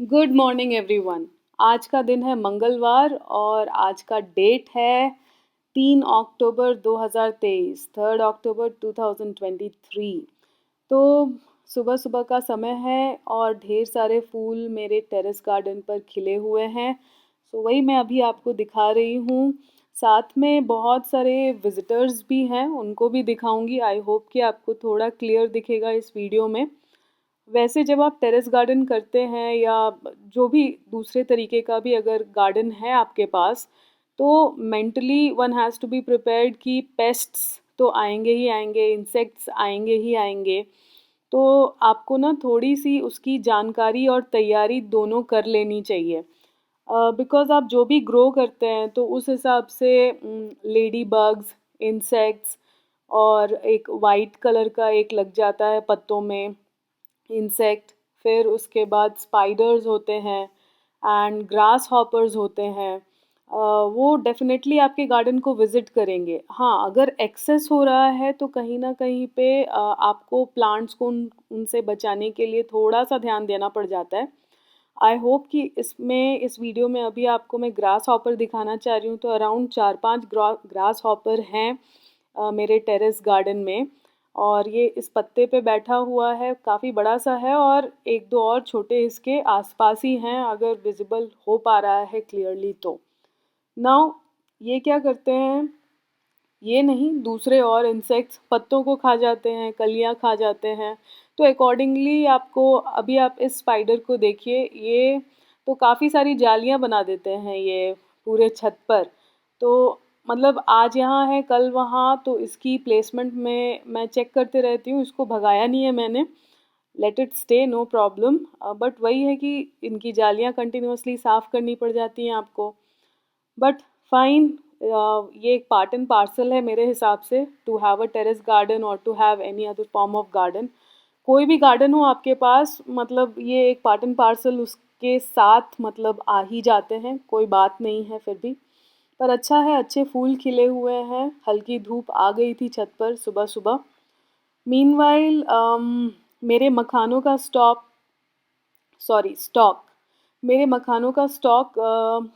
Good morning everyone. आज का दिन है मंगलवार और आज का डेट है 3 अक्टूबर 2023, 3 अक्टूबर 2023। तो सुबह सुबह का समय है और ढेर सारे फूल मेरे टेरेस गार्डन पर खिले हुए हैं। सो वही मैं अभी आपको दिखा रही हूँ। साथ में बहुत सारे विजिटर्स भी हैं, उनको भी दिखाऊंगी। आई होप कि आपको थोड़ा क्लियर दिखेगा इस वीडियो में। वैसे जब आप टेरेस गार्डन करते हैं या जो भी दूसरे तरीके का भी अगर गार्डन है आपके पास, तो mentally one has to be prepared कि पेस्ट्स तो आएंगे ही आएंगे, इंसेक्ट्स आएंगे ही आएंगे। तो आपको ना थोड़ी सी उसकी जानकारी और तैयारी दोनों कर लेनी चाहिए। बिकॉज़ आप जो भी ग्रो करते हैं तो उस हिसाब से लेडी बग्स, इंसेक्ट्स और एक वाइट कलर का एक लग जाता है पत्तों में इंसेक्ट। फिर उसके बाद स्पाइडर्स होते हैं एंड ग्रास हॉपर्स होते हैं। वो डेफिनेटली आपके गार्डन को विज़िट करेंगे। हाँ, अगर एक्सेस हो रहा है तो कहीं ना कहीं पे आपको प्लांट्स को उनसे बचाने के लिए थोड़ा सा ध्यान देना पड़ जाता है। आई होप कि इस वीडियो में अभी आपको मैं ग्रास हॉपर दिखाना चाह रही हूँ। तो अराउंड 4-5 ग्रास हॉपर हैं मेरे टेरेस गार्डन में। और ये इस पत्ते पे बैठा हुआ है, काफ़ी बड़ा सा है, और एक दो और छोटे इसके आसपास ही हैं, अगर विजिबल हो पा रहा है क्लियरली तो। नाउ ये क्या करते हैं, ये नहीं, दूसरे और इंसेक्ट्स पत्तों को खा जाते हैं, कलियां खा जाते हैं। तो अकॉर्डिंगली आपको, अभी आप इस स्पाइडर को देखिए, ये तो काफ़ी सारी जालियां बना देते हैं ये पूरे छत पर। तो मतलब आज यहाँ है कल वहाँ, तो इसकी प्लेसमेंट में मैं चेक करते रहती हूँ। इसको भगाया नहीं है मैंने, let it stay, no problem. But वही है कि इनकी जालियाँ कंटिन्यूसली साफ़ करनी पड़ जाती हैं आपको। बट फाइन, ये एक पार्ट एंड पार्सल है मेरे हिसाब से, to have a terrace garden और to have any other form of garden. कोई भी गार्डन हो आपके पास, मतलब ये एक पार्ट एंड पार्सल उसके साथ मतलब आ ही जाते हैं, कोई बात नहीं है फिर भी। पर अच्छा है, अच्छे फूल खिले हुए हैं, हल्की धूप आ गई थी छत पर सुबह सुबह। मीनवाइल मेरे मखानों का स्टॉक मेरे मखानों का स्टॉक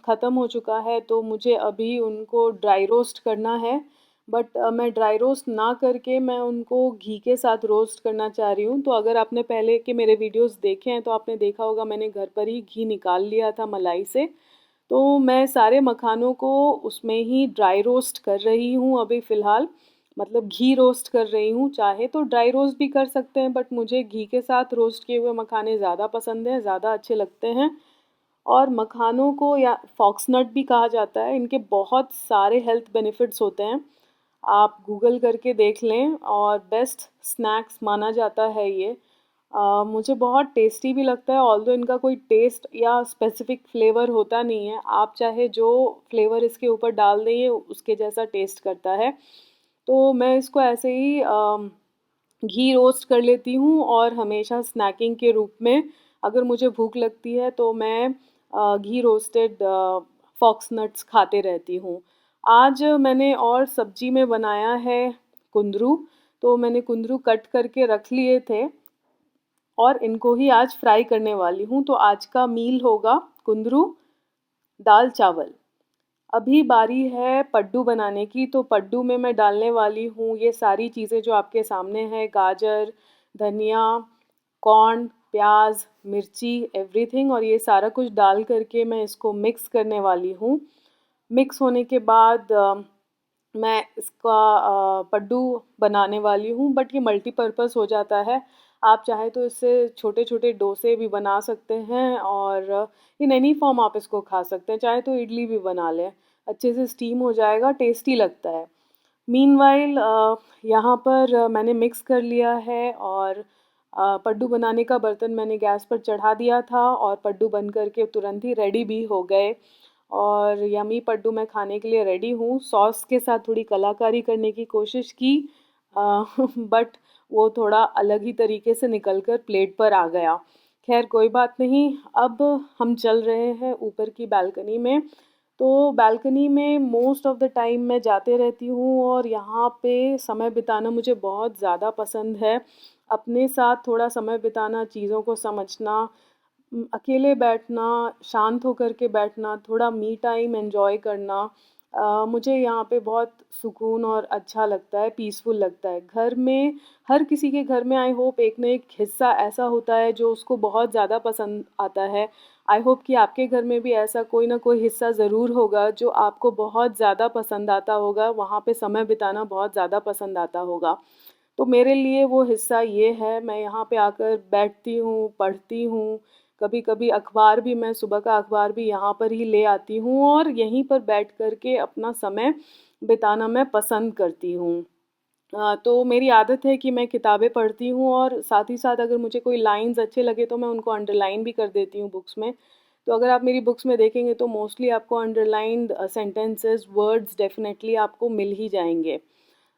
ख़त्म हो चुका है, तो मुझे अभी उनको ड्राई रोस्ट करना है। बट मैं ड्राई रोस्ट ना करके मैं उनको घी के साथ रोस्ट करना चाह रही हूँ। तो अगर आपने पहले के मेरे वीडियोस देखे हैं तो आपने देखा होगा, मैंने घर पर ही घी निकाल लिया था मलाई से। तो मैं सारे मखानों को उसमें ही ड्राई रोस्ट कर रही हूँ अभी फ़िलहाल, मतलब घी रोस्ट कर रही हूँ। चाहे तो ड्राई रोस्ट भी कर सकते हैं, बट मुझे घी के साथ रोस्ट किए हुए मखाने ज़्यादा पसंद हैं, ज़्यादा अच्छे लगते हैं। और मखानों को, या फॉक्सनट भी कहा जाता है, इनके बहुत सारे हेल्थ बेनिफिट्स होते हैं। आप गूगल करके देख लें, और बेस्ट स्नैक्स माना जाता है ये। मुझे बहुत टेस्टी भी लगता है, ऑल्दो इनका कोई टेस्ट या स्पेसिफिक फ्लेवर होता नहीं है। आप चाहे जो फ्लेवर इसके ऊपर डाल दें, ये उसके जैसा टेस्ट करता है। तो मैं इसको ऐसे ही घी रोस्ट कर लेती हूँ, और हमेशा स्नैकिंग के रूप में अगर मुझे भूख लगती है तो मैं घी रोस्टेड फॉक्स नट्स खाते रहती हूँ। आज मैंने और सब्जी में बनाया है कुंदरू। तो मैंने कुंदरू कट करके रख लिए थे और इनको ही आज फ्राई करने वाली हूँ। तो आज का मील होगा कुंदरू, दाल चावल। अभी बारी है पड्डू बनाने की। तो पड्डू में मैं डालने वाली हूँ ये सारी चीज़ें जो आपके सामने है, गाजर, धनिया, कॉर्न, प्याज, मिर्ची, एवरीथिंग। और ये सारा कुछ डाल करके मैं इसको मिक्स करने वाली हूँ। मिक्स होने के बाद मैं इसका पड्डू बनाने वाली हूँ। बट ये मल्टीपर्पज़ हो जाता है। आप चाहे तो इससे छोटे छोटे डोसे भी बना सकते हैं, और इन एनी फॉर्म आप इसको खा सकते हैं। चाहे तो इडली भी बना लें, अच्छे से स्टीम हो जाएगा, टेस्टी लगता है। मीनवाइल यहाँ पर मैंने मिक्स कर लिया है, और पड्डू बनाने का बर्तन मैंने गैस पर चढ़ा दिया था, और पड्डू बन करके तुरंत ही रेडी भी हो गए। और यमी पड्डू मैं खाने के लिए रेडी हूँ। सॉस के साथ थोड़ी कलाकारी करने की कोशिश की, बट वो थोड़ा अलग ही तरीके से निकल कर प्लेट पर आ गया। खैर कोई बात नहीं। अब हम चल रहे हैं ऊपर की बालकनी में। तो बालकनी में मोस्ट ऑफ़ द टाइम मैं जाते रहती हूँ, और यहाँ पे समय बिताना मुझे बहुत ज़्यादा पसंद है। अपने साथ थोड़ा समय बिताना, चीज़ों को समझना, अकेले बैठना, शांत होकर के बैठना, थोड़ा मी टाइम एन्जॉय करना, मुझे यहाँ पे बहुत सुकून और अच्छा लगता है, पीसफुल लगता है। घर में हर किसी के घर में आई होप एक ना एक हिस्सा ऐसा होता है जो उसको बहुत ज़्यादा पसंद आता है। आई होप कि आपके घर में भी ऐसा कोई ना कोई हिस्सा ज़रूर होगा जो आपको बहुत ज़्यादा पसंद आता होगा, वहाँ पे समय बिताना बहुत ज़्यादा पसंद आता होगा। तो मेरे लिए वो हिस्सा ये है, मैं यहाँ पे आकर बैठती हूँ, पढ़ती हूँ, कभी-कभी अखबार भी मैं सुबह का अखबार भी यहाँ पर ही ले आती हूँ और यहीं पर बैठ कर के अपना समय बिताना मैं पसंद करती हूँ। तो मेरी आदत है कि मैं किताबें पढ़ती हूँ और साथ ही साथ अगर मुझे कोई लाइन्स अच्छे लगे तो मैं उनको अंडरलाइन भी कर देती हूँ बुक्स में। तो अगर आप मेरी बुक्स में देखेंगे तो मोस्टली आपको अंडरलाइन्ड सेंटेंसेस, वर्ड्स डेफ़िनेटली आपको मिल ही जाएँगे।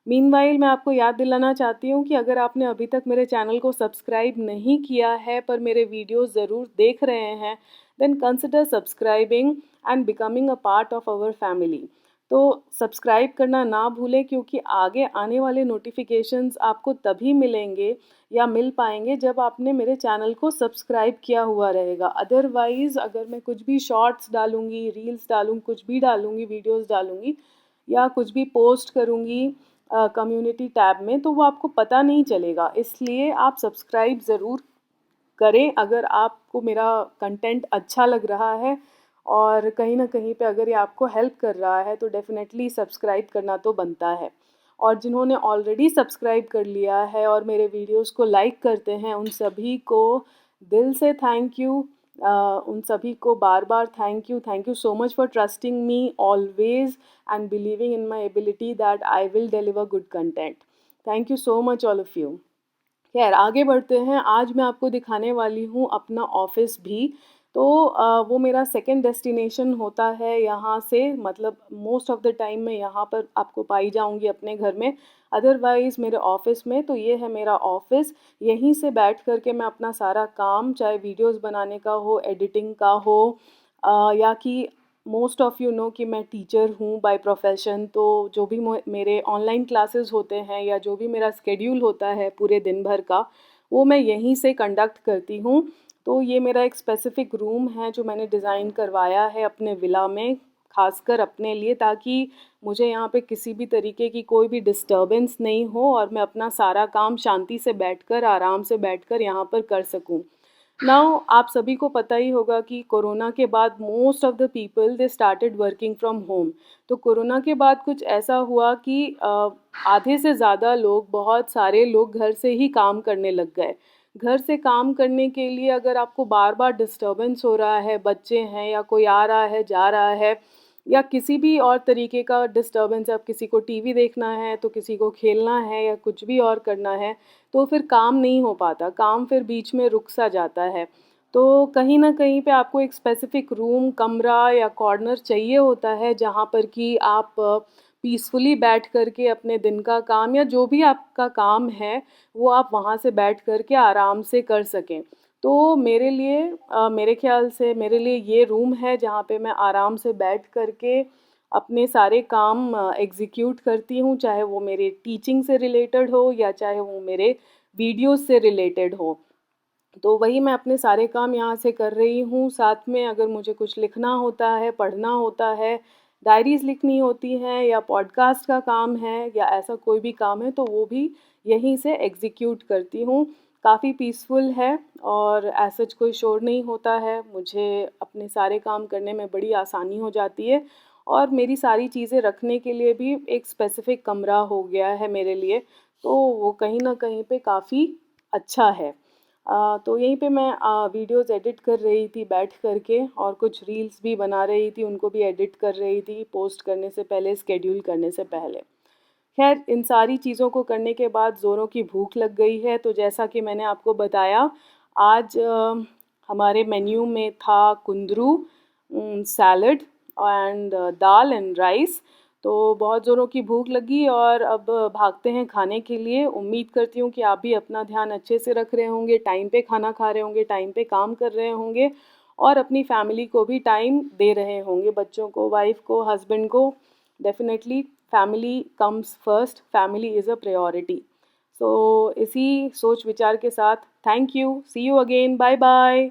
मीनवाइल मैं आपको याद दिलाना चाहती हूँ कि अगर आपने अभी तक मेरे चैनल को सब्सक्राइब नहीं किया है पर मेरे वीडियोस ज़रूर देख रहे हैं, then consider subscribing and becoming a part of our family. तो सब्सक्राइब करना ना भूलें क्योंकि आगे आने वाले नोटिफिकेशंस आपको तभी मिलेंगे या मिल पाएंगे जब आपने मेरे चैनल को सब्सक्राइब किया हुआ रहेगा। अदरवाइज़ अगर मैं कुछ भी शॉर्ट्स डालूँगी, रील्स डालूँ, कुछ भी डालूँगी, वीडियोज़ डालूँगी या कुछ भी पोस्ट करूँगी कम्युनिटी टैब में तो वो आपको पता नहीं चलेगा। इसलिए आप सब्सक्राइब ज़रूर करें अगर आपको मेरा कंटेंट अच्छा लग रहा है और कहीं न कहीं पे अगर ये आपको हेल्प कर रहा है तो डेफ़िनेटली सब्सक्राइब करना तो बनता है। और जिन्होंने ऑलरेडी सब्सक्राइब कर लिया है और मेरे वीडियोज़ को लाइक करते हैं उन सभी को दिल से थैंक यू। उन सभी को बार-बार thank you so much for trusting me always and believing in my ability that I will deliver good content. Thank you so much all of you. खैर आगे बढ़ते हैं। आज मैं आपको दिखाने वाली हूँ अपना ऑफ़िस भी। तो वो मेरा सेकंड डेस्टिनेशन होता है यहाँ से, मतलब मोस्ट ऑफ़ द टाइम मैं यहाँ पर आपको पाई जाऊँगी अपने घर में, अदरवाइज़ मेरे ऑफ़िस में। तो ये है मेरा ऑफ़िस, यहीं से बैठ कर के मैं अपना सारा काम, चाहे वीडियोज़ बनाने का हो, एडिटिंग का हो, या कि मोस्ट ऑफ़ यू नो कि मैं टीचर हूँ बाय प्रोफ़ेशन। तो जो भी मेरे ऑनलाइन क्लासेस होते हैं या जो भी मेरा स्केड्यूल होता है पूरे दिन भर का, वो मैं यहीं से कंडक्ट करती हूँ। तो ये मेरा एक स्पेसिफ़िक रूम है जो मैंने डिज़ाइन करवाया है अपने विला में, ख़ासकर अपने लिए, ताकि मुझे यहाँ पे किसी भी तरीके की कोई भी डिस्टर्बेंस नहीं हो और मैं अपना सारा काम शांति से बैठकर, आराम से बैठकर यहाँ पर कर सकूँ। नाउ आप सभी को पता ही होगा कि कोरोना के बाद most of the people they started working from home. तो कोरोना के बाद कुछ ऐसा हुआ कि आधे से ज़्यादा लोग, बहुत सारे लोग घर से ही काम करने लग गए। घर से काम करने के लिए अगर आपको बार बार डिस्टर्बेंस हो रहा है, बच्चे हैं या कोई आ रहा है जा रहा है या किसी भी और तरीके का डिस्टर्बेंस, अब किसी को टीवी देखना है तो किसी को खेलना है या कुछ भी और करना है, तो फिर काम नहीं हो पाता, काम फिर बीच में रुक सा जाता है। तो कहीं न कहीं पे आपको एक स्पेसिफ़िक रूम, कमरा या कॉर्नर चाहिए होता है जहाँ पर कि आप पीसफुली बैठ कर के अपने दिन का काम या जो भी आपका काम है, वो आप वहाँ से बैठ कर के आराम से कर सकें। तो मेरे लिए मेरे ख़्याल से मेरे लिए ये रूम है जहाँ पे मैं आराम से बैठ कर के अपने सारे काम एग्ज़ीक्यूट करती हूँ, चाहे वो मेरे टीचिंग से रिलेटेड हो या चाहे वो मेरे वीडियोज़ से रिलेटेड हो। तो वही मैं अपने सारे काम यहाँ से कर रही हूँ। साथ में अगर मुझे कुछ लिखना होता है, पढ़ना होता है, डायरीज़ लिखनी होती हैं या पॉडकास्ट का काम है या ऐसा कोई भी काम है तो वो भी यहीं से एग्ज़ीक्यूट करती हूँ। काफ़ी पीसफुल है और ऐसा कोई शोर नहीं होता है। मुझे अपने सारे काम करने में बड़ी आसानी हो जाती है और मेरी सारी चीज़ें रखने के लिए भी एक स्पेसिफ़िक कमरा हो गया है मेरे लिए। तो वो कहीं न कहीं पे काफ़ी अच्छा है। तो यहीं पे मैं वीडियोज़ एडिट कर रही थी बैठ कर के और कुछ रील्स भी बना रही थी, उनको भी एडिट कर रही थी पोस्ट करने से पहले, शेड्यूल करने से पहले। ख़ैर इन सारी चीज़ों को करने के बाद ज़ोरों की भूख लग गई है, तो जैसा कि मैंने आपको बताया, आज हमारे मेन्यू में था कुंदरू, salad and dal and rice. तो बहुत ज़ोरों की भूख लगी और अब भागते हैं खाने के लिए। उम्मीद करती हूँ कि आप भी अपना ध्यान अच्छे से रख रहे होंगे, टाइम पे खाना खा रहे होंगे, टाइम पे काम कर रहे होंगे और अपनी फैमिली को भी टाइम दे रहे होंगे, बच्चों को, वाइफ़ को, हस्बैंड को। Definitely family comes first, family is a priority. So इसी सोच विचार के साथ thank you, see you again, bye bye.